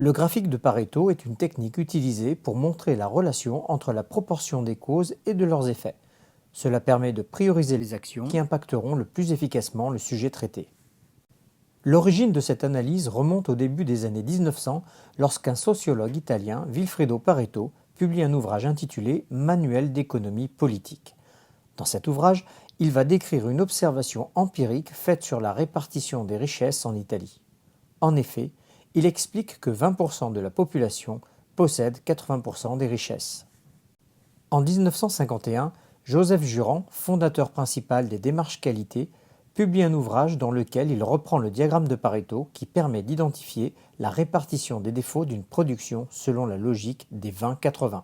Le graphique de Pareto est une technique utilisée pour montrer la relation entre la proportion des causes et de leurs effets. Cela permet de prioriser les actions qui impacteront le plus efficacement le sujet traité. L'origine de cette analyse remonte au début des années 1900 lorsqu'un sociologue italien, Vilfredo Pareto, publie un ouvrage intitulé « Manuel d'économie politique ». Dans cet ouvrage, il va décrire une observation empirique faite sur la répartition des richesses en Italie. En effet, il explique que 20% de la population possède 80% des richesses. En 1951, Joseph Juran, fondateur principal des démarches qualité, publie un ouvrage dans lequel il reprend le diagramme de Pareto qui permet d'identifier la répartition des défauts d'une production selon la logique des 20-80.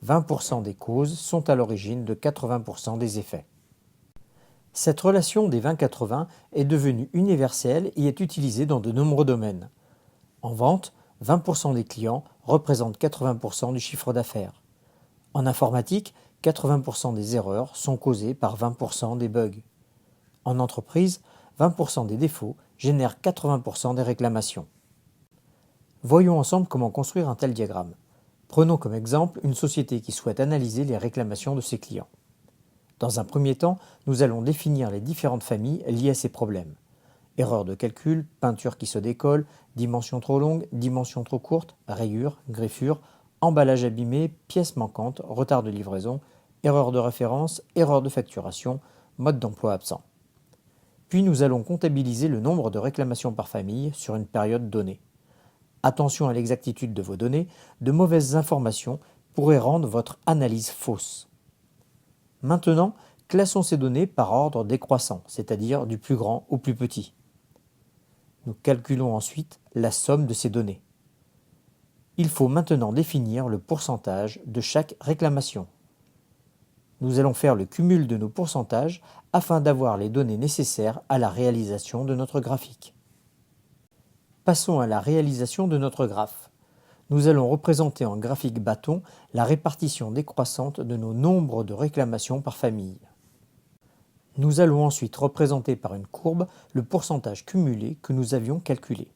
20% des causes sont à l'origine de 80% des effets. Cette relation des 20-80 est devenue universelle et est utilisée dans de nombreux domaines. En vente, 20% des clients représentent 80% du chiffre d'affaires. En informatique, 80% des erreurs sont causées par 20% des bugs. En entreprise, 20% des défauts génèrent 80% des réclamations. Voyons ensemble comment construire un tel diagramme. Prenons comme exemple une société qui souhaite analyser les réclamations de ses clients. Dans un premier temps, nous allons définir les différentes familles liées à ces problèmes. Erreur de calcul, peinture qui se décolle, dimension trop longue, dimension trop courte, rayures, griffures, emballage abîmé, pièces manquantes, retard de livraison, erreur de référence, erreur de facturation, mode d'emploi absent. Puis nous allons comptabiliser le nombre de réclamations par famille sur une période donnée. Attention à l'exactitude de vos données, de mauvaises informations pourraient rendre votre analyse fausse. Maintenant, classons ces données par ordre décroissant, c'est-à-dire du plus grand au plus petit. Nous calculons ensuite la somme de ces données. Il faut maintenant définir le pourcentage de chaque réclamation. Nous allons faire le cumul de nos pourcentages afin d'avoir les données nécessaires à la réalisation de notre graphique. Passons à la réalisation de notre graphe. Nous allons représenter en graphique bâton la répartition décroissante de nos nombres de réclamations par famille. Nous allons ensuite représenter par une courbe le pourcentage cumulé que nous avions calculé.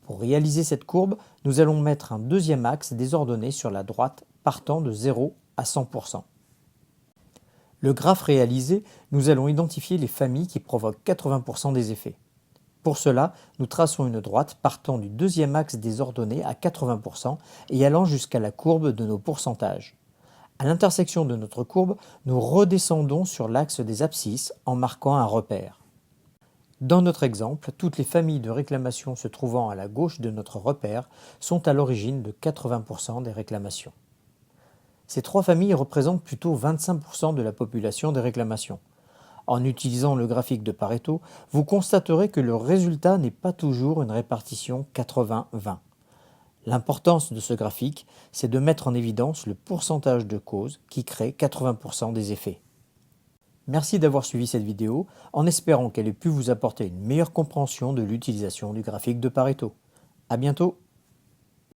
Pour réaliser cette courbe, nous allons mettre un deuxième axe désordonné sur la droite partant de 0 à 100%. Le graphe réalisé, nous allons identifier les familles qui provoquent 80% des effets. Pour cela, nous traçons une droite partant du deuxième axe désordonné à 80% et allant jusqu'à la courbe de nos pourcentages. À l'intersection de notre courbe, nous redescendons sur l'axe des abscisses en marquant un repère. Dans notre exemple, toutes les familles de réclamations se trouvant à la gauche de notre repère sont à l'origine de 80% des réclamations. Ces trois familles représentent plutôt 25% de la population des réclamations. En utilisant le graphique de Pareto, vous constaterez que le résultat n'est pas toujours une répartition 80-20. L'importance de ce graphique, c'est de mettre en évidence le pourcentage de causes qui crée 80% des effets. Merci d'avoir suivi cette vidéo, en espérant qu'elle ait pu vous apporter une meilleure compréhension de l'utilisation du graphique de Pareto. À bientôt!